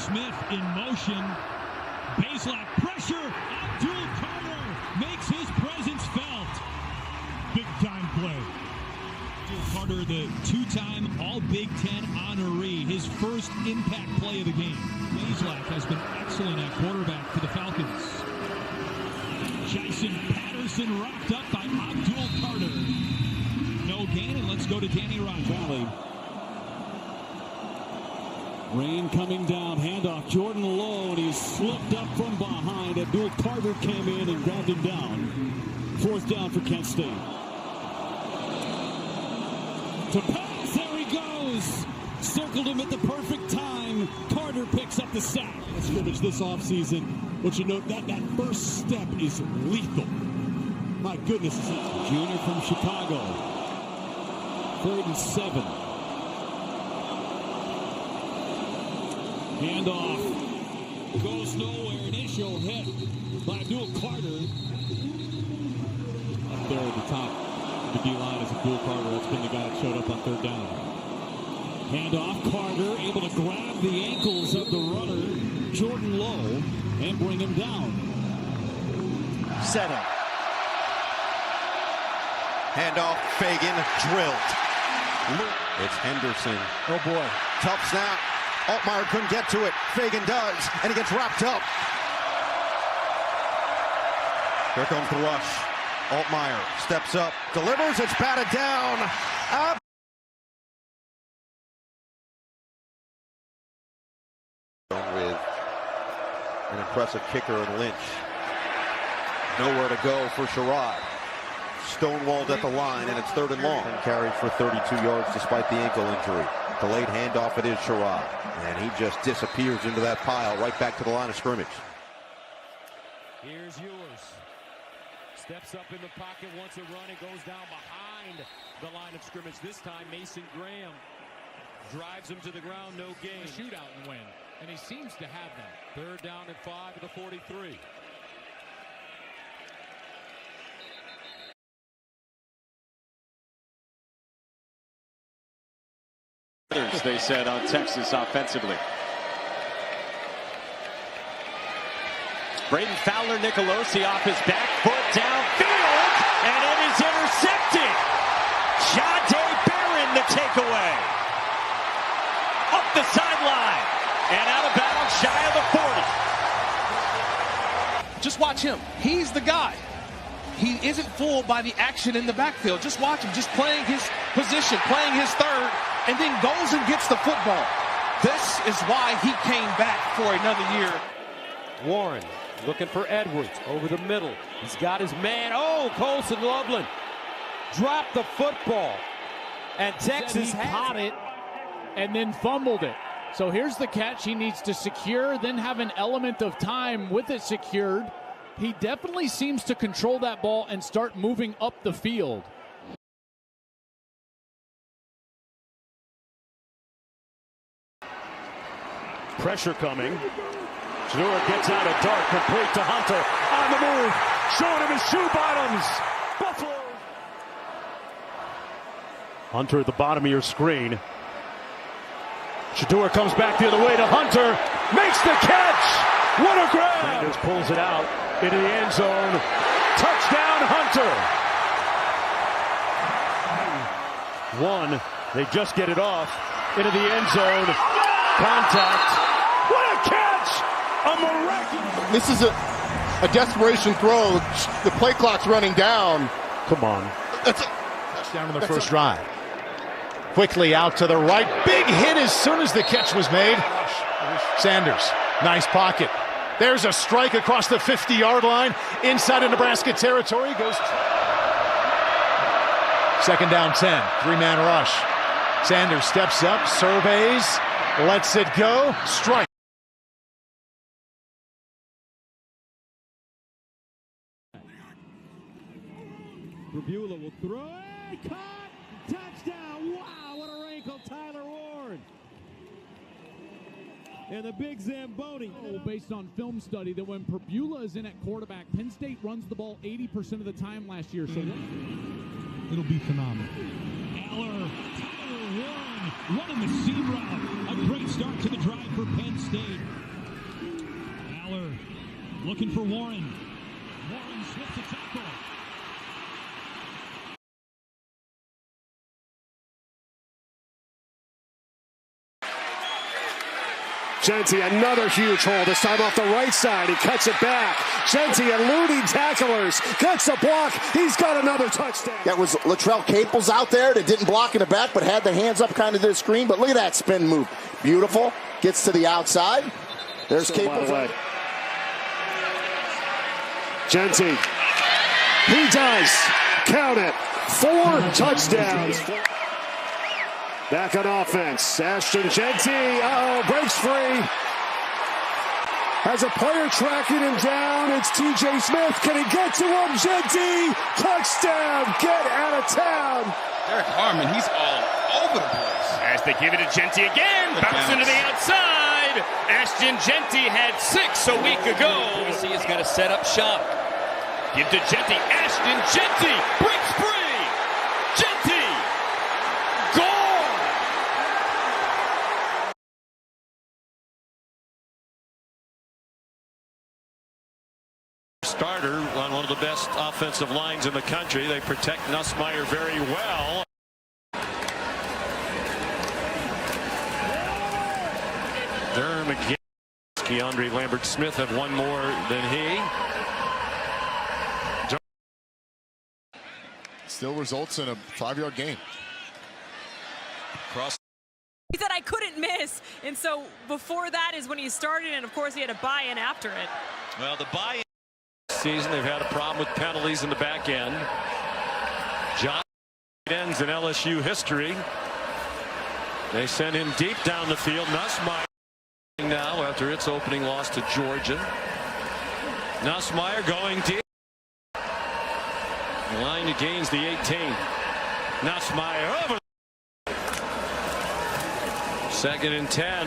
Smith in motion. Baseline pressure. Mdl Carter makes his presence felt. Big time play. Mdl Carter, the two-time All-Big Ten honoree, his first impact play of the game. Baseline has been excellent at quarterback for the Falcons. Jason Patterson rocked up by Mdl Carter. No gain, and let's go to Danny Rogers. Rain coming down, handoff, Jordan Lowe, and he's slipped up from behind. Mdl Carter came in and grabbed him down. Fourth down for Kent State. To pass, there he goes. Circled him at the perfect time. Carter picks up the sack. Scrimmage this offseason. But you know that first step is lethal. My goodness. Junior from Chicago. 3rd and 7. Handoff. Goes nowhere. Initial hit by Mdl Carter. Up there at the top. The D-line is Mdl Carter. That's been the guy that showed up on 3rd down. Handoff. Carter able to grab the ankles of the runner, Jordan Lowe, and bring him down. Setting. Handoff. Fagan drilled. It's Henderson. Oh boy. Tough snap. Altmaier couldn't get to it. Fagan does, and he gets wrapped up. Here comes the rush. Altmaier steps up, delivers, it's batted down. Up. With an impressive kicker in Lynch. Nowhere to go for Sherrod. Stonewalled at the line, and it's 3rd and long. And carried for 32 yards despite the ankle injury. Delayed handoff, it is Sherrod. And he just disappears into that pile right back to the line of scrimmage. Here's yours. Steps up in the pocket, wants a run, it goes down behind the line of scrimmage. This time, Mason Graham drives him to the ground, no gain. A shootout and win, and he seems to have that. 3rd down at 5 to the 43. They said on Texas offensively. Braden Fowler Nicolosi off his back foot downfield, and it is intercepted. Jahdae Barron the takeaway. Up the sideline, and out of bounds shy of the 40. Just watch him. He's the guy. He isn't fooled by the action in the backfield. Just watch him, just playing his position, playing his third, and then goes and gets the football. This is why he came back for another year. Warren looking for Edwards over the middle. He's got his man. Oh, Colson Loveland dropped the football. And Texas caught it and then fumbled it. So here's the catch. He needs to secure, then have an element of time with it secured. He definitely seems to control that ball and start moving up the field. Pressure coming. Stewart gets out of dark, complete to Hunter. On the move, showing him his shoe bottoms. Buffalo. Hunter at the bottom of your screen. Shador comes back the other way to Hunter. Makes the catch. What a grab. Sanders pulls it out into the end zone. Touchdown, Hunter. One. They just get it off into the end zone. Contact. What a catch. A miraculous. This is a desperation throw. The play clock's running down. Come on. That's it. Touchdown on the first drive. Quickly out to the right. Big hit as soon as the catch was made. Sanders, nice pocket. There's a strike across the 50-yard line. Inside of Nebraska territory. Goes 2nd down 10. 3-man rush. Sanders steps up, surveys, lets it go. Strike. Purbuella will throw it. Caught. Touchdown. Wow, what a wrinkle. Tyler Ward. And the big Zamboni. Based on film study that when Purbuella is in at quarterback, Penn State runs the ball 80% of the time last year. So it'll be phenomenal. Eller. Tyler Ward. running the seam route. A great start to the drive for Penn State. Aller looking for Warren. Warren slips a tackle. Genty, another huge hole, this time off the right side. He cuts it back. Genty eluding tacklers, gets the block. He's got another touchdown. That was Latrell Caples out there that didn't block in the back, but had the hands up kind of to the screen. But look at that spin move. Beautiful. Gets to the outside. There's Caples. Genty. He does. Count it. 4 touchdowns. Back on offense. Ashton Genty. Breaks free. Has a player tracking him down. It's TJ Smith. Can he get to him? Genty. Touchdown. Get out of town. Eric Harmon, he's all over the place. As they give it to Genty again. Bounce into the outside. Ashton Genty had 6 a week ago. He's got to set up shop. Give to Genty. Ashton Genty breaks free. Genty. Goal. Starter on one of the best offensive lines in the country. They protect Nussmeier very well. Durham again. Keandre Lambert-Smith had one more than he. Still results in a 5-yard gain. Cross. He said I couldn't miss, and so before that is when he started, and of course he had a buy-in after it. Well, the buy-in season, they've had a problem with penalties in the back end. John ends in LSU history. They send him deep down the field. Nussmeier now after its opening loss to Georgia. Nussmeier going deep. The line gains the 18. Nussmeier over. 2nd and 10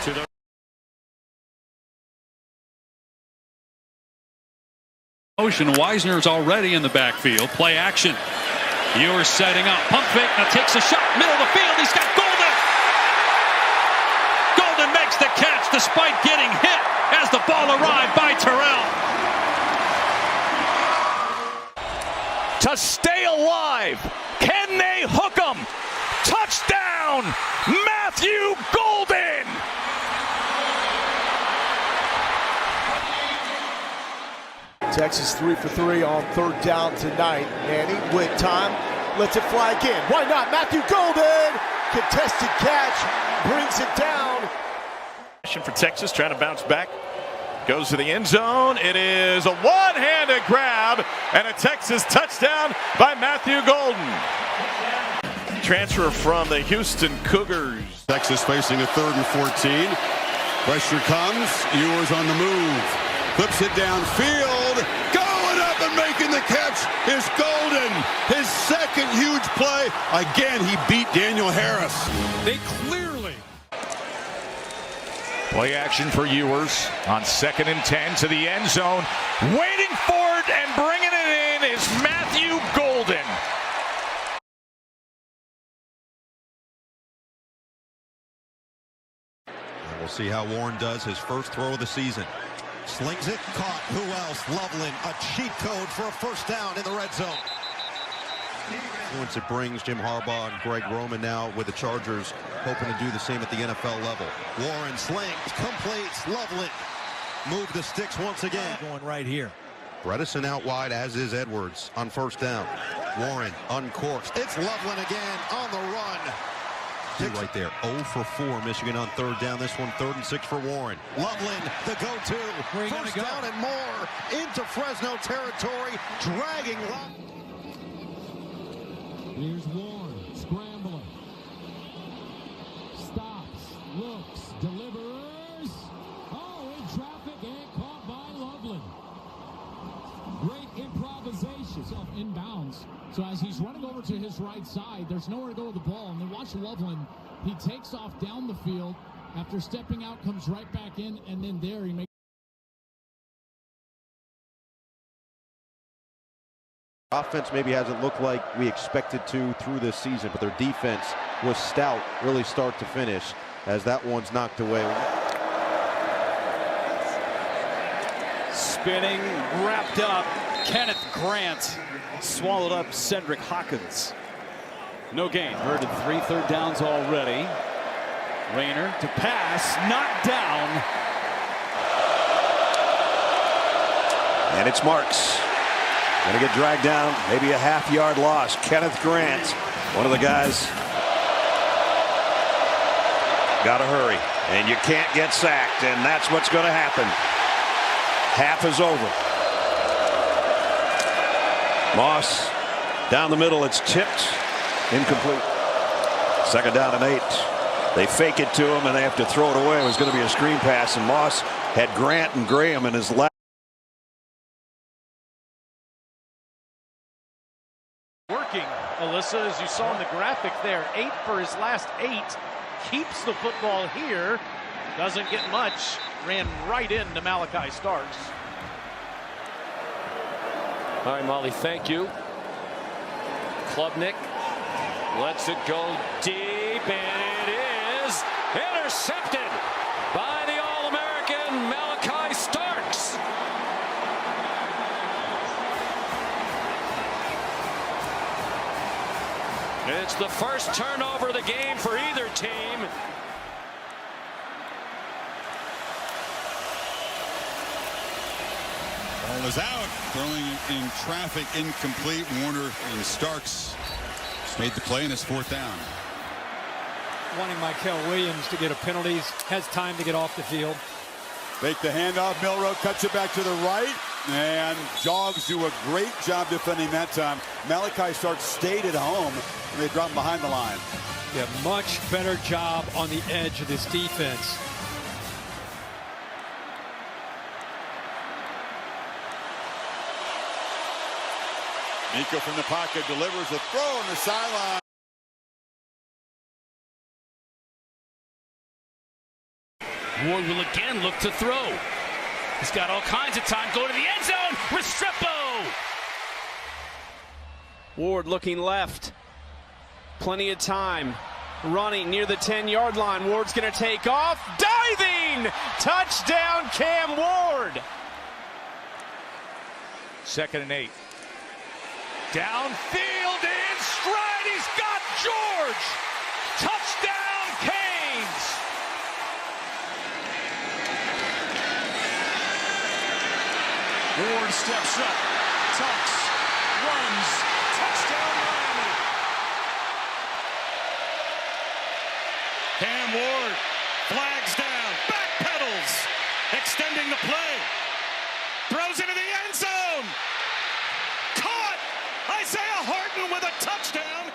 to the motion. Wisner's already in the backfield. Play action. Ewers setting up. Pump fake. Now takes a shot. Middle of the field. He's got Golden. Golden makes the catch despite getting hit as the ball arrived by Terrell. To stay alive. Can they hook him? Touchdown, Matthew Golden. Texas 3 for 3 on 3rd down tonight. Manny with time, lets it fly again. Why not? Matthew Golden, contested catch, brings it down. For Texas, trying to bounce back. Goes to the end zone. It is a one-handed grab and a Texas touchdown by Matthew Golden. Transfer from the Houston Cougars. Texas facing a 3rd and 14. Pressure comes. Ewers on the move. Flips it downfield. Going up and making the catch is Golden. His 2nd huge play. Again, he beat Daniel Harris. They clearly. Play action for Ewers on 2nd and 10 to the end zone. Waiting for it and bringing it in is Matthew Golden. We'll see how Warren does his first throw of the season. Slings it, caught. Who else? Loveland, a cheat code for a 1st down in the red zone. Once it brings Jim Harbaugh and Greg Roman now with the Chargers, hoping to do the same at the NFL level. Warren slings, completes. Loveland move the sticks once again. Going right here. Bredesen out wide, as is Edwards on 1st down. Warren uncorks. It's Loveland again on the run. Right there, 0 for 4, Michigan on 3rd down. This one 3rd and 6 for Warren. Loveland, the go-to. 1st down and more into Fresno territory, dragging. Here's Warren, scrambling. Stops, looks, delivers. Oh, in traffic and caught by Loveland. Great improvisation. Inbounds. So as he's running over to his right side, there's nowhere to go with the ball. And then watch Loveland. He takes off down the field. After stepping out, comes right back in, and then there he makes Offense maybe hasn't looked like we expected to through this season, but their defense was stout, really start to finish, as that one's knocked away. Spinning, wrapped up. Kenneth Grant swallowed up Cedric Hawkins. No gain. Herded 3 third downs already. Rayner to pass, knocked down. And it's Marks. Going to get dragged down, maybe a half-yard loss. Kenneth Grant, one of the guys. Got to hurry, and you can't get sacked, and that's what's going to happen. Half is over. Moss down the middle. It's tipped, incomplete. 2nd down and 8. They fake it to him, and they have to throw it away. It was going to be a screen pass, and Moss had Grant and Graham in his left. Working, Alyssa, as you saw in the graphic there, 8 for his last 8. Keeps the football here. Doesn't get much. Ran right into Malachi Starks. All right, Molly, thank you. Klubnik lets it go deep, and it is intercepted by the All-American Malachi Starks. It's the first turnover of the game for either team. Ball is out, throwing in traffic, incomplete. Warner and Starks made the play, and it's 4th down. Wanting Michael Williams to get a penalty, has time to get off the field. Make the handoff. Milroe cuts it back to the right, and Jogs do a great job defending that time. Malachi Starks stayed at home, and they drop him behind the line. Yeah, much better job on the edge of this defense. Nico from the pocket delivers a throw on the sideline. Ward will again look to throw. He's got all kinds of time. Go to the end zone. Restrepo. Ward looking left. Plenty of time. Running near the 10-yard line. Ward's going to take off. Diving! Touchdown, Cam Ward. 2nd and 8. Downfield in stride. He's got George. Touchdown, Canes. Ward steps up, tucks, runs, touchdown Miami. Cam Ward flags down, backpedals, extending the play, throws into the end zone. Caught! Isaiah Horton with a touchdown.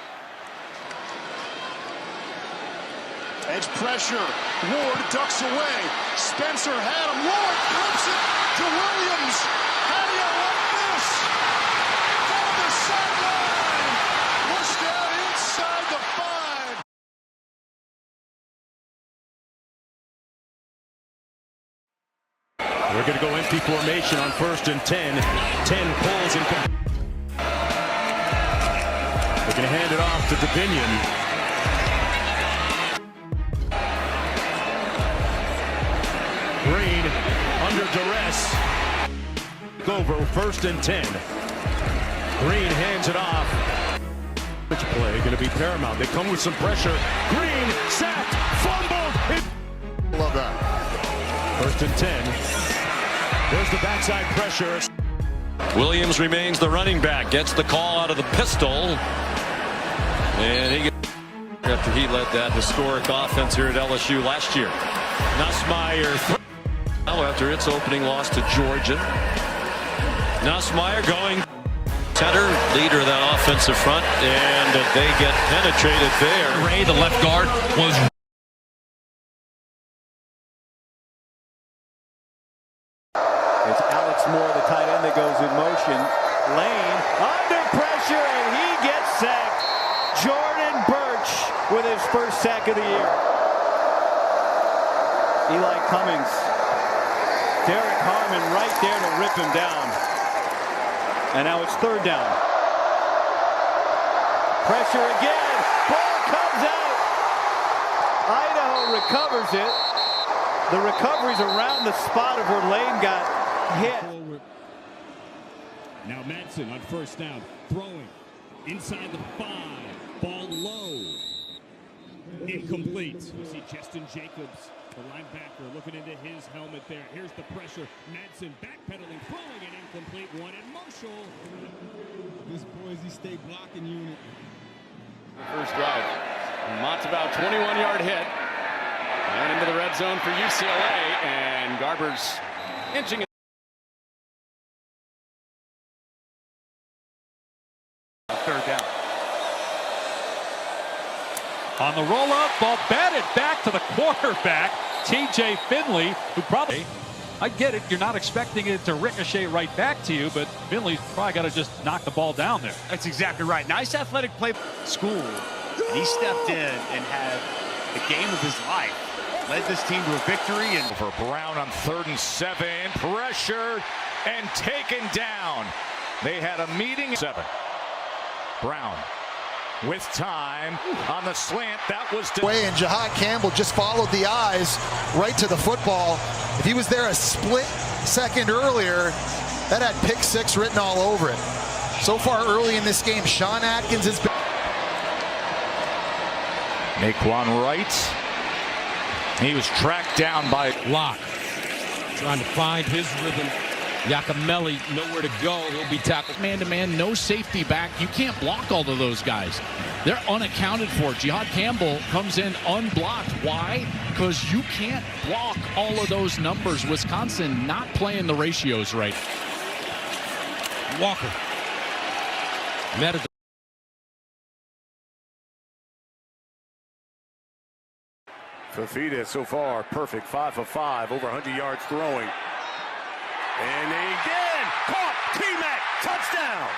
Edge pressure. Ward ducks away. Spencer had him. Ward flips it to Williams. How do you like this? From the sideline. Pushed out inside the 5. We're going to go empty formation on 1st and 10. 10 pulls and they're going to hand it off to Davinian. Green under duress. Over 1st and 10. Green hands it off. Which play going to be paramount. They come with some pressure. Green sacked, fumbled. Love that. 1st and 10. There's the backside pressure. Williams remains the running back. Gets the call out of the pistol. And he gets after he led that historic offense here at LSU last year. Nussmeier now after its opening loss to Georgia. Nussmeier going center, leader of that offensive front, and they get penetrated there. Ray, the left guard, was it's Alex Moore, the tight end, that goes in motion. Lane under pressure, and he gets sacked. Jordan Birch with his first sack of the year. Eli Cummings. Derek Harmon right there to rip him down. And now it's 3rd down. Pressure again. Ball comes out. Idaho recovers it. The recovery's around the spot of where Lane got hit. Now Madsen on first down, throwing inside the 5. Ball low. Incomplete. You see Justin Jacobs, the linebacker, looking into his helmet there. Here's the pressure. Madsen backpedaling, throwing it incomplete. One at Marshall. This Boise State blocking unit. First drive. Montebello 21-yard hit. And into the red zone for UCLA. And Garber's inching it. Third down. On the roll-up, ball batted back to the quarterback, T.J. Finley, who probably, I get it, you're not expecting it to ricochet right back to you, but Finley's probably got to just knock the ball down there. That's exactly right. Nice athletic play. School, and he stepped in and had the game of his life. Led this team to a victory. And for Brown on 3rd and 7, pressured and taken down. They had a meeting. 7. Brown with time on the slant. That was way, and Jihad Campbell just followed the eyes right to the football. If he was there a split second earlier, that had pick 6 written all over it. So far early in this game, Sean Atkins has been. Naquan Wright. He was tracked down by Locke, trying to find his rhythm. Yakimelli nowhere to go. He'll be tackled man-to-man, no safety back. You can't block all of those guys. They're unaccounted for. Jihad Campbell comes in unblocked. Why? Because you can't block all of those numbers. Wisconsin not playing the ratios right. Walker. Matador. Fafita so far perfect, 5 for 5, over 100 yards throwing. And again, caught, T-Mac, touchdown!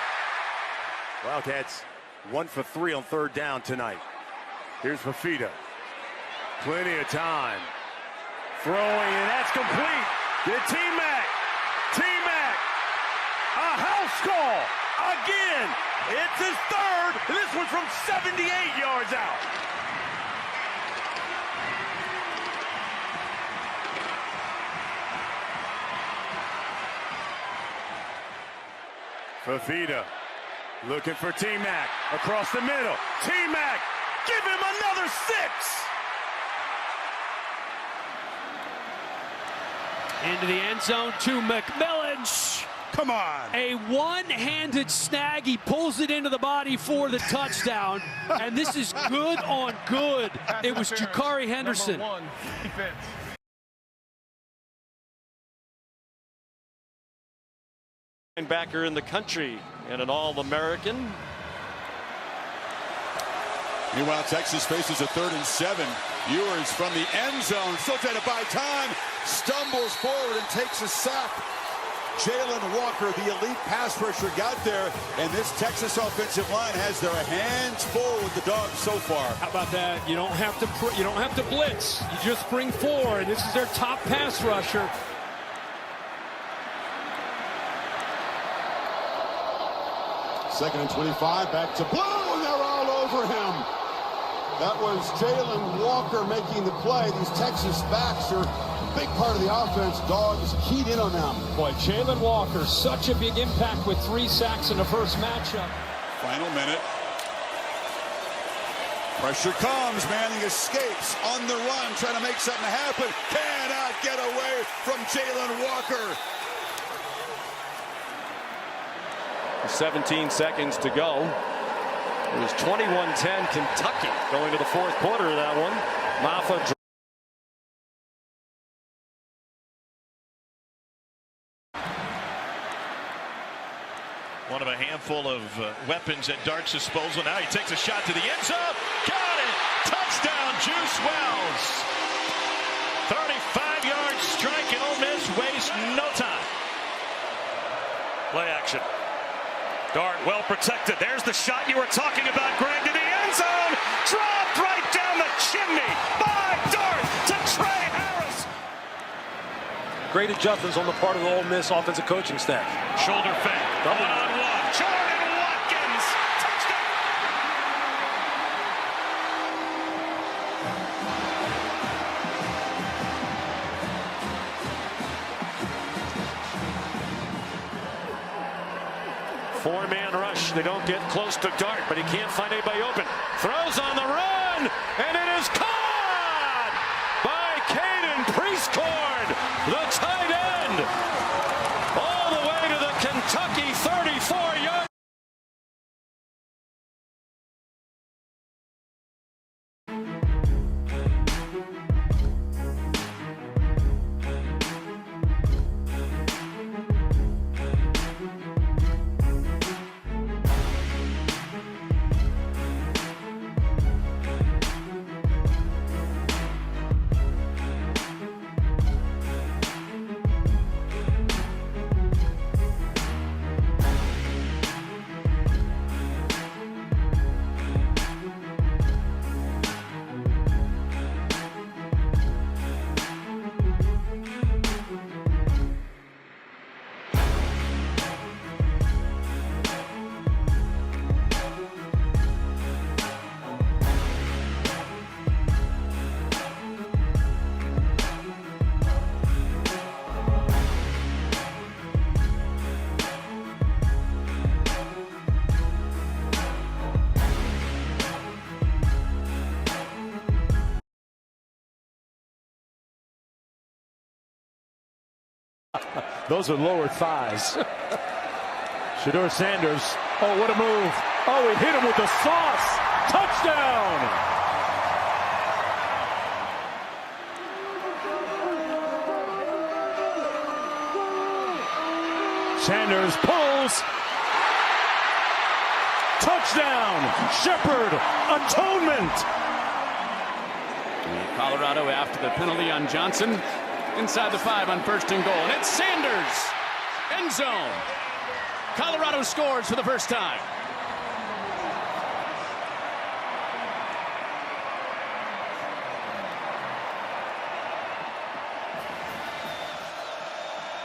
Wildcats 1 for 3 on 3rd down tonight. Here's Fafita. Plenty of time. Throwing, and that's complete. To T-Mac. T-Mac. A house call. Again. It's his 3rd. This one's from 78 yards out. Fafita looking for T-Mac across the middle. T-Mac, give him another 6. Into the end zone to McMillan. Come on. A one-handed snag. He pulls it into the body for the touchdown. And this is good on good. It was Jakari Henderson. Linebacker in the country and an All-American. Meanwhile, Texas faces a 3rd and 7. Ewers from the end zone, still trying to buy time, stumbles forward and takes a sack. Jalen Walker, the elite pass rusher, got there, and this Texas offensive line has their hands full with the Dogs so far. How about that? You don't have to blitz. You just bring 4, and this is their top pass rusher. Second and 25, back to Blue, and they're all over him. That was Jalen Walker making the play. These Texas backs are a big part of the offense. Dogs keyed in on them. Boy, Jalen Walker, such a big impact with 3 sacks in the first matchup. Final minute. Pressure comes, Manning escapes on the run, trying to make something happen. Cannot get away from Jalen Walker. 17 seconds to go. It was 21-10 Kentucky going to the 4th quarter of that one. Maffa. One of a handful of weapons at Dart's disposal. Now he takes a shot to the end zone. Got it! Touchdown, Juice Wells. 35-yard strike, and Ole Miss wastes no time. Play action. Dart well protected. There's the shot you were talking about, Greg, to the end zone. Dropped right down the chimney by Dart to Trey Harris. Great adjustments on the part of the Ole Miss offensive coaching staff. Shoulder fake. One-on-one. Jordan Watkins. Touchdown. Four-man rush. They don't get close to Dart, but he can't find anybody open. Throws on the run, and it is caught by Caden Priestcorn, the tight end, all the way to the Kentucky 34-yard. Those are lower thighs. Shedeur Sanders. Oh, what a move. Oh, he hit him with the sauce. Touchdown. Sanders pulls. Touchdown. Shepard. Atonement. Colorado after the penalty on Johnson. Inside the 5 on 1st and goal. And it's Sanders. End zone. Colorado scores for the first time.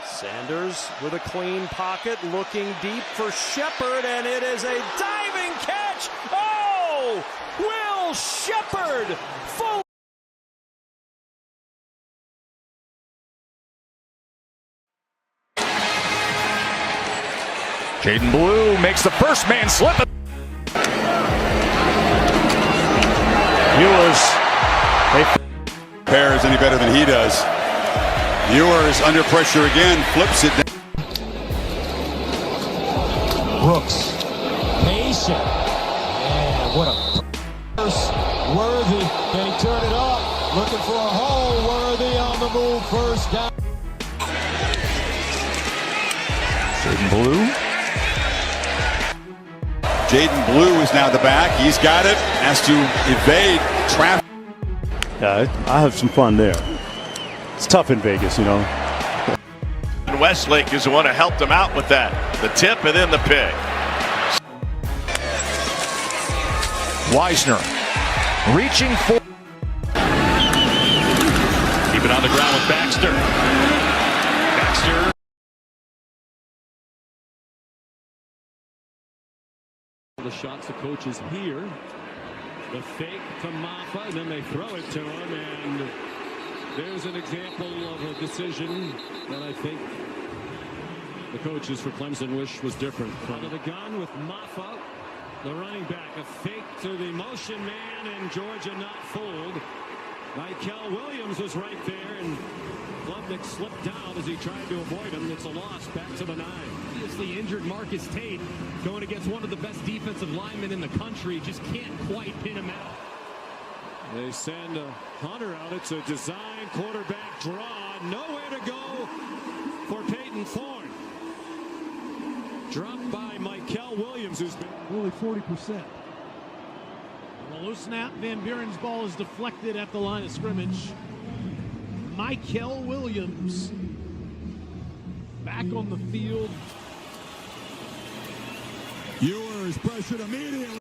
Sanders with a clean pocket, looking deep for Shepard, and it is a diving catch. Oh! Will Shepard full. Jaden Blue makes the first man slip. Ewers. Pairs any better than he does. Ewers under pressure again, flips it down. Brooks, patient, and what a first. Worthy, can he turn it up? Looking for a hole. Worthy on the move, first down. Jaden Blue. Jaden Blue is now the back. He's got it. Has to evade traffic. Yeah, I have some fun there. It's tough in Vegas, you know. And Westlake is the one who helped him out with that. The tip and then the pick. Wisner reaching for. Keep it on the ground with Baxter. Baxter. The shots the coaches here. The fake to Maffa, and then they throw it to him, and there's an example of a decision that I think the coaches for Clemson wish was different. Front of the gun with Maffa, the running back, a fake to the motion man, and Georgia not fooled. Michael Williams was right there, and Klubnik slipped down as he tried to avoid him. It's a loss back to the 9. Obviously injured Marcus Tate going against one of the best defensive linemen in the country. Just can't quite pin him out. They send Hunter out. It's a design quarterback draw. Nowhere to go for Peyton Thorne. Dropped by Michael Williams, who's been Only 40%. On a low snap, Van Buren's ball is deflected at the line of scrimmage. Michael Williams back on the field. Ewers pressured immediately.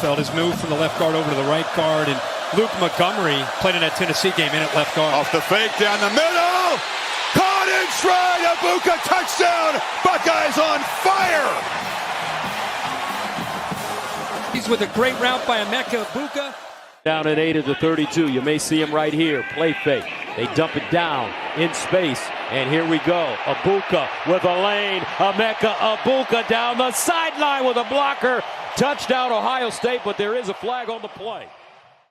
Seinfeld has moved from the left guard over to the right guard, and Luke Montgomery played in that Tennessee game in at left guard. Off the fake down the middle. Caught in stride. Ibuka touchdown. Buckeyes on fire. He's with a great route by Emeka Ibuka. Down at 8 of the 32. You may see him right here. Play fake. They dump it down in space. And here we go. Ibuka with a lane. Emeka Ibuka down the sideline with a blocker. Touchdown Ohio State, but there is a flag on the play.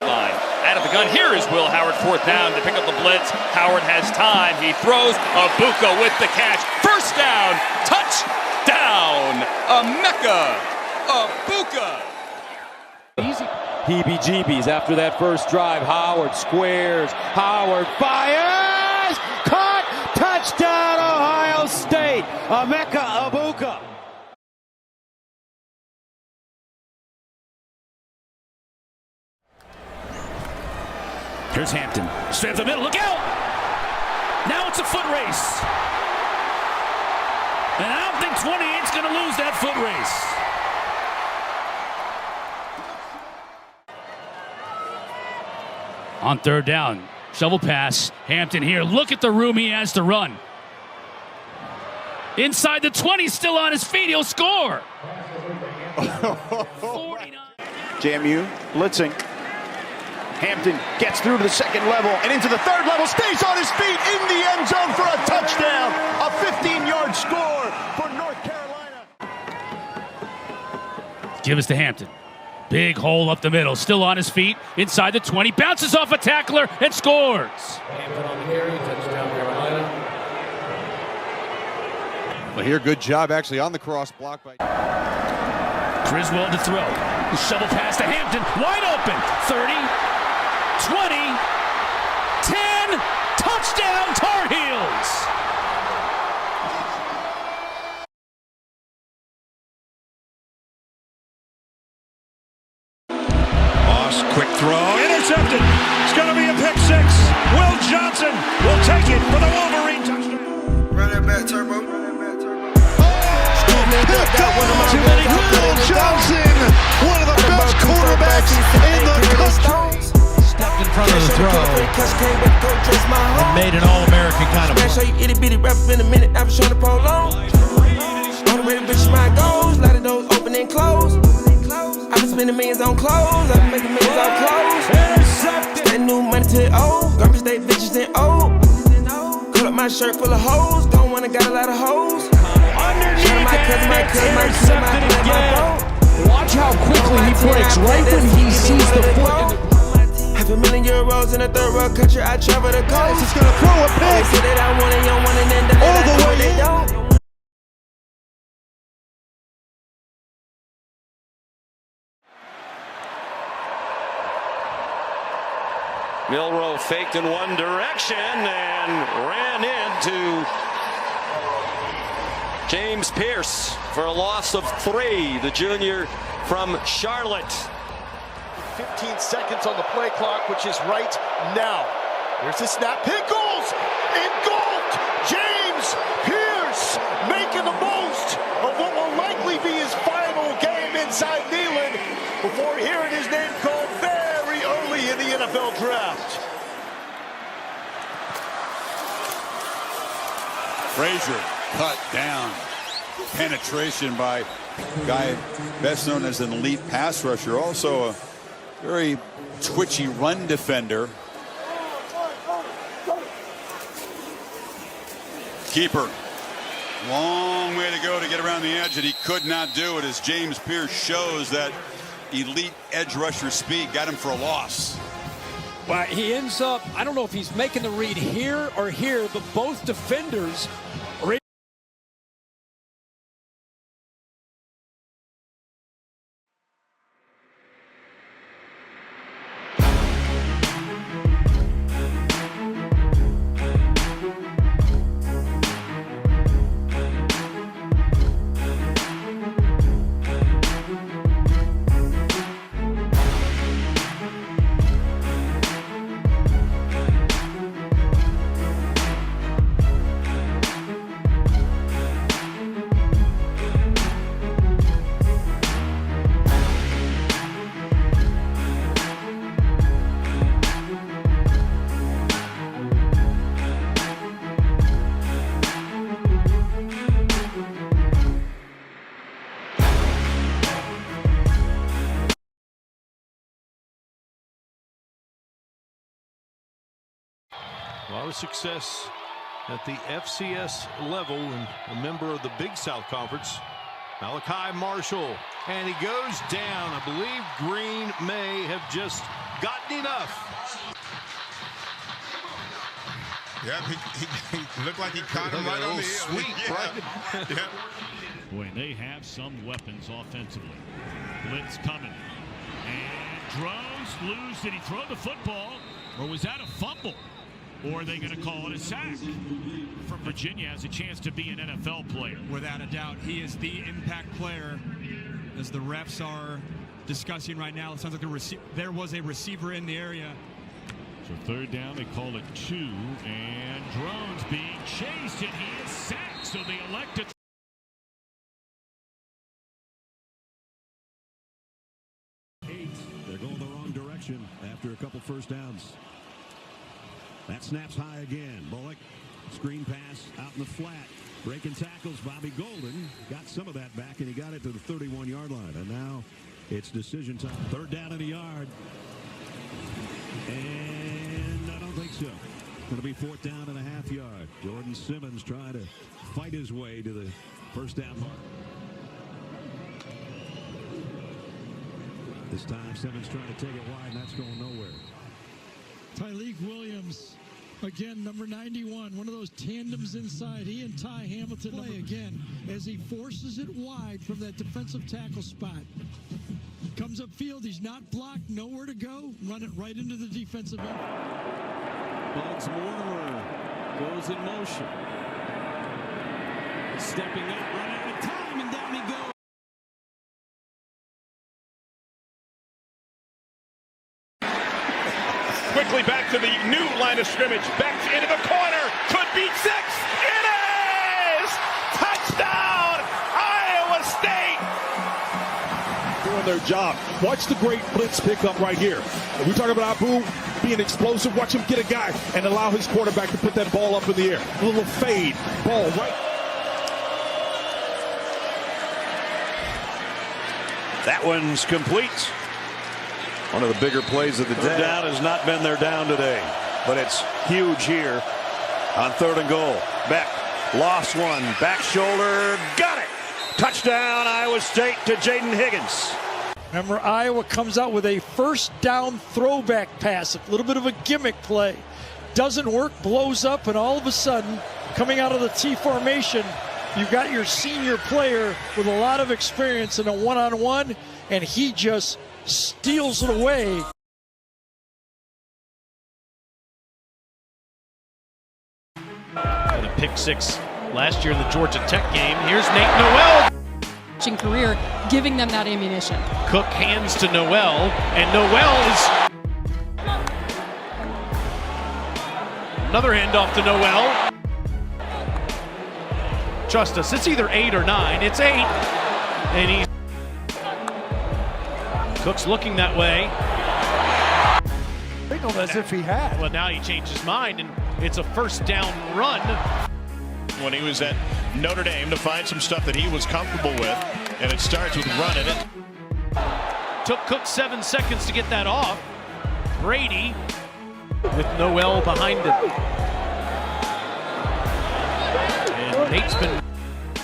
Line. Out of the gun. Here is Will Howard, fourth down to pick up the blitz. Howard has time. He throws. Ibuka with the catch. First down. Touchdown. Emeka Ibuka. Easy. Heebie-jeebies after that first drive. Howard squares. Howard fires. Caught. Touchdown Ohio State. Emeka Ibuka. Here's Hampton. Straight up the middle. Look out! Now it's a foot race. And I don't think 28's going to lose that foot race. On third down, shovel pass. Hampton here. Look at the room he has to run. Inside the 20, still on his feet. He'll score. 49. JMU blitzing. Hampton gets through to the second level and into the third level, stays on his feet in the end zone for a touchdown. A 15-yard score for North Carolina. Give us to Hampton. Big hole up the middle, still on his feet, inside the 20, bounces off a tackler and scores. Hampton on the carry, touchdown Carolina. Well, here, good job actually on the cross block by Griswold to throw. Shovel pass to Hampton, wide open. 30, 20, 10, touchdown Tar Heels. Quick throw, intercepted. It's going to be a pick six. Will Johnson will take it for the Wolverine touchdown. Run that back, Turbo. Will Johnson, one of the best quarterbacks in the country. Stepped in front of the throw and made an All-American kind of play. Show you itty bitty rap in a minute. I'm showing the prolong. On the way to bitch my goals. A lot of those open and close. I've been spending millions on clothes. I've been making millions on clothes. Spend new money to the old. Garbage stay bitches and old. Cut up my shirt full of hoes. Don't wanna got a lot of hoes. Underneath my intercepted again. Watch how quickly he breaks right when he sees the foot. €500,000 in a third world country. I travel the coast. He's gonna throw a They pick say that I want it, you don't want it, and then all the way they in. don't. Milroe faked in one direction and ran into James Pierce for a loss of 3, the junior from Charlotte. 15 seconds on the play clock, which is right now. Here's the snap. Pickles engulfed. James Pierce making the most of what will likely be his final game inside Neyland before hearing his name called very early in the NFL draft. Frazier cut down. Penetration by a guy best known as an elite pass rusher. Also a very twitchy run defender. Keeper. Long way to go to get around the edge, and he could not do it as James Pierce shows that elite edge rusher speed. Got him for a loss. Well, he ends up, I don't know if he's making the read here or here, but both defenders are A lot of success at the FCS level and a member of the Big South Conference. Malachi Marshall, and he goes down. I believe Green may have just gotten enough. Yeah, he looked like he caught him right on the sweep, yeah. right? Yeah. Boy, they have some weapons offensively. Blitz coming. And Drones loose. Did he throw the football? Or was that a fumble? Or are they going to call it a sack? From Virginia has a chance to be an NFL player. Without a doubt, he is the impact player. As the refs are discussing right now, it sounds like there was a receiver in the area. So third down, they call it 2. And Drones being chased, and he is sacked. So they elect to. They're going the wrong direction after a couple first downs. That snaps high again. Bullock, screen pass out in the flat. Breaking tackles, Bobby Golden got some of that back, and he got it to the 31-yard line. And now it's decision time. Third down in a yard. And I don't think so. Going to be 4th down and a half yard. Jordan Simmons trying to fight his way to the first down mark. This time Simmons trying to take it wide, and that's going nowhere. Tyleek Williams, again, number 91, one of those tandems inside. He and Ty Hamilton play again as he forces it wide from that defensive tackle spot. Comes upfield, he's not blocked, nowhere to go. Run it right into the defensive end. Bugs Mortimer goes in motion. Stepping up, run out of time, and down he goes. Quickly back to the new line of scrimmage. Back into the corner. Could be 6. It is! Touchdown! Iowa State! Doing their job. Watch the great blitz pickup right here. If we talk about Abu being explosive, watch him get a guy and allow his quarterback to put that ball up in the air. A little fade. Ball right. That one's complete. One of the bigger plays of the day. Down has not been their down today, but it's huge here on 3rd and goal. Beck lost one, back shoulder, got it. Touchdown, Iowa State to Jaden Higgins. Remember, Iowa comes out with a first down throwback pass, a little bit of a gimmick play. Doesn't work, blows up, and all of a sudden, coming out of the T formation, you've got your senior player with a lot of experience in a one-on-one, and he just steals it away. And a pick 6 last year in the Georgia Tech game. Here's Nate Noel. Career, giving them that ammunition. Cook hands to Noel, and Noel is another handoff to Noel. Trust us, it's either 8 or 9. It's 8, and he's Cook's looking that way. Signaled as if he had. Well, now he changed his mind, and it's a first down run. When he was at Notre Dame to find some stuff that he was comfortable with, and it starts with running it. Took Cook 7 seconds to get that off. Brady with Noel behind him. And Nate's been,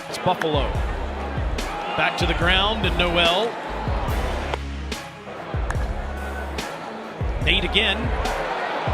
it's Buffalo. Back to the ground, and Noel. Nate again.